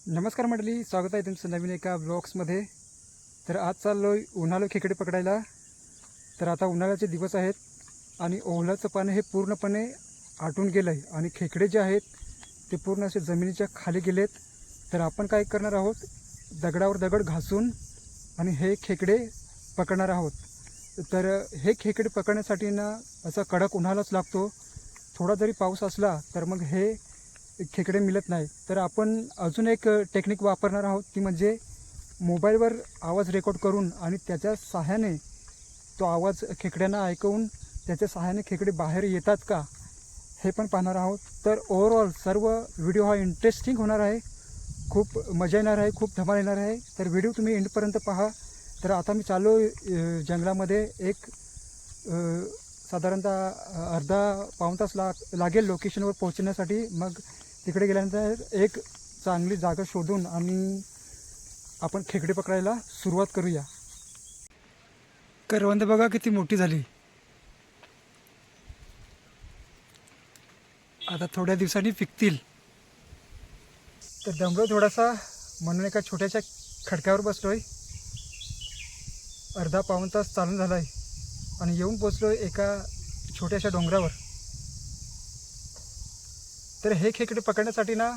नमस्कार मंडळी, स्वागत आहे तुमचं नवीन एका ब्लॉग्समध्ये. तर आज चाललो आहे उन्हाळी खेकडे पकडायला. तर आता उन्हाळ्याचे दिवस आहेत आणि ओहळाचं पाणी हे पूर्णपणे आटून गेलं आहे आणि खेकडे जे आहेत ते पूर्ण असे जमिनीच्या खाली गेलेत. तर आपण काय करणार आहोत, दगडावर दगड घासून आणि हे खेकडे पकडणार आहोत. तर हे खेकडे पकडण्यासाठी ना असा कडक उन्हाळाच लागतो. थोडा जरी पाऊस असला तर मग हे खेकडे मिळत नाही. तर आपण अजून एक टेक्निक वापरणार आहोत, ती म्हणजे मोबाईलवर आवाज रेकॉर्ड करून आणि त्याच्या सहाय्याने तो आवाज खेकड्यांना ऐकवून त्याच्या सहाय्याने खेकडे बाहेर येतात का हे पण पाहणार आहोत. तर ओव्हरऑल सर्व व्हिडिओ हा इंटरेस्टिंग होणार आहे, खूप मजा येणार आहे, खूप धमाल येणार आहे. तर व्हिडिओ तुम्ही एंडपर्यंत पहा. तर आता मी चाललो जंगलामध्ये. एक साधारणतः अर्धा पाऊण तास लागेल लोकेशनवर पोहोचण्यासाठी. मग तिकडे गेल्यानंतर एक चांगली जागा शोधून आणि आपण खेकडे पकडायला सुरुवात करूया. करवंद बघा किती मोठी झाली. आता थोड्या दिवसांनी पिकतील. तर दमलो थोडासा म्हणून एका छोट्याशा खडक्यावर बसलोय. अर्धा पाऊण तास चालून झाला आहे आणि येऊन पोचलोय एका छोट्याशा डोंगरावर. तर हे खेकडे पकडण्यासाठी ना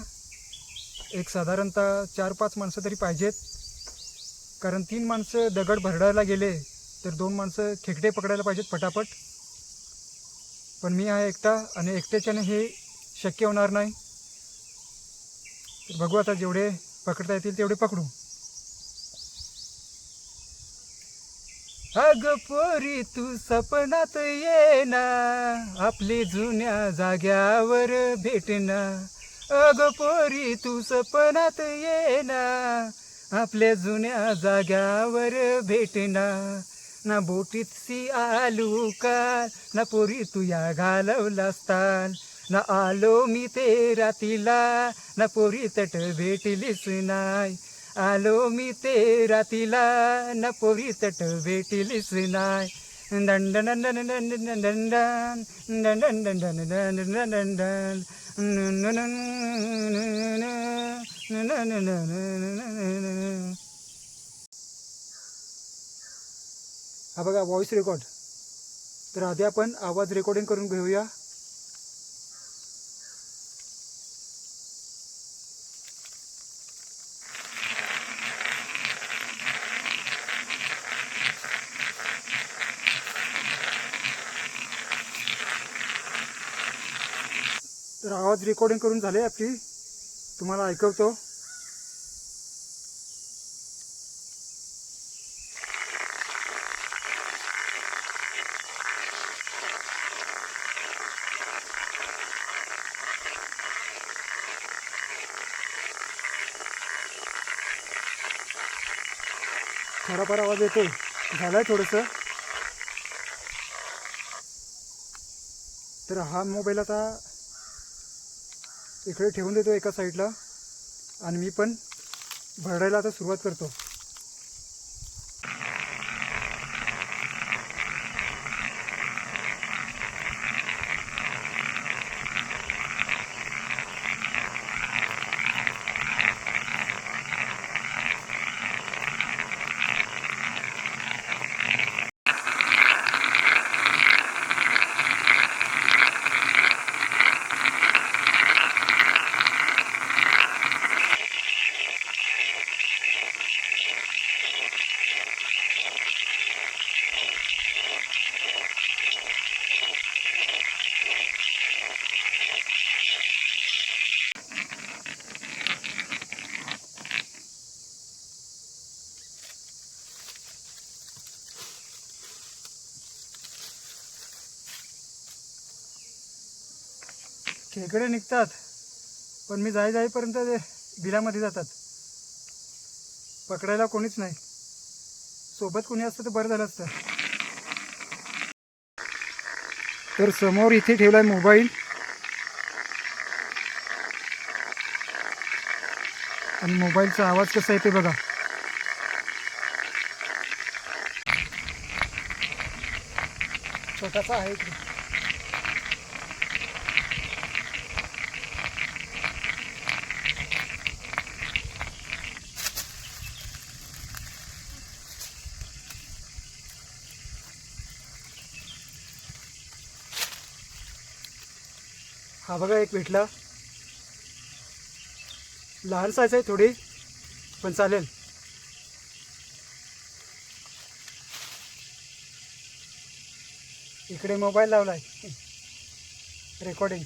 एक साधारणतः 4-5 माणसं तरी पाहिजेत, कारण 3 माणसं दगड भरडायला गेले तर 2 माणसं खेकडे पकडायला पाहिजेत पटापट. पण मी आहे एकटा आणि एकट्याच्याने हे शक्य होणार नाही. तर बघू आता, जेवढे पकडता येतील तेवढे पकडू. अग पोरी तू सपनात ये ना, आपली जुन्या जाग्यावर भेटना. अग पोरी तू सपनात ये ना, आपल्या जुन्या जाग्यावर भेटना. ना बोटीत सी आलू का, ना पोरी तू या घालवलास ताल. ना आलो मी ते रातीला, ना पोरी तट भेटलीस नाय. आलो मी ते रातीला, ना पोरी तट भेटलीस नाय. दंडन दंडन दंडन दंडन दंडन दंडन दंडन दंडन. हा बघा व्हॉइस रेकॉर्ड. तर आधी आपण आवाज रेकॉर्डिंग करून घेऊया. तर आवाज रेकॉर्डिंग करून झाले आपली, तुम्हाला ऐकवतो. थोडाफार आवाज येतोय, झालाय थोडंसं. तर हा मोबाईल आता इकडे ठेवून देतो एका साईडला आणि मी पण भरडायला आता सुरुवात करतो. खेकडे निघतात, पण मी जाईपर्यंत ते बिलामध्ये जातात. पकडायला कोणीच नाही. सोबत कोणी असतं तर बरं झालं असतं. तर समोर इथे ठेवलाय मोबाईल आणि मोबाईलचा आवाज कसा येते बघा. छोटासा आहे इकडे. हा बघा एक भेटला, लहान साईज आहे थोडी, पण चालेल. इकडे मोबाईल लावलाय रेकॉर्डिंग.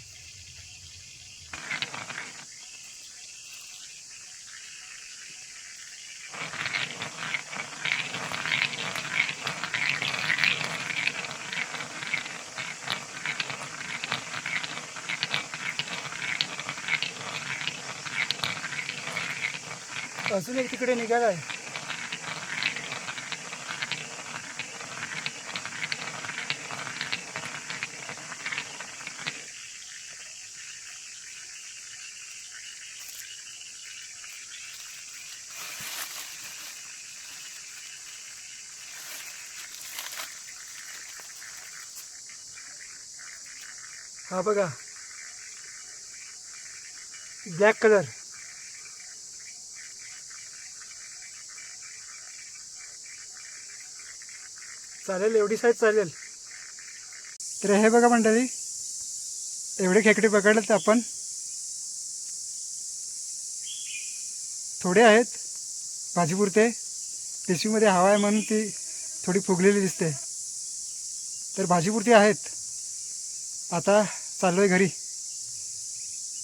अजून एक तिकडे निघालाय. हा बघा ब्लॅक कलर. चालेल, एवढी साईज चालेल. तर हे बघा मंडळी, एवढे खेकडे पकडलेत आपण. थोडे आहेत भाजीपुरते, पिशवीमध्ये हवा आहे म्हणून ती थोडी फुगलेली दिसते. तर भाजीपुरती आहेत. आता चाललो आहे घरी.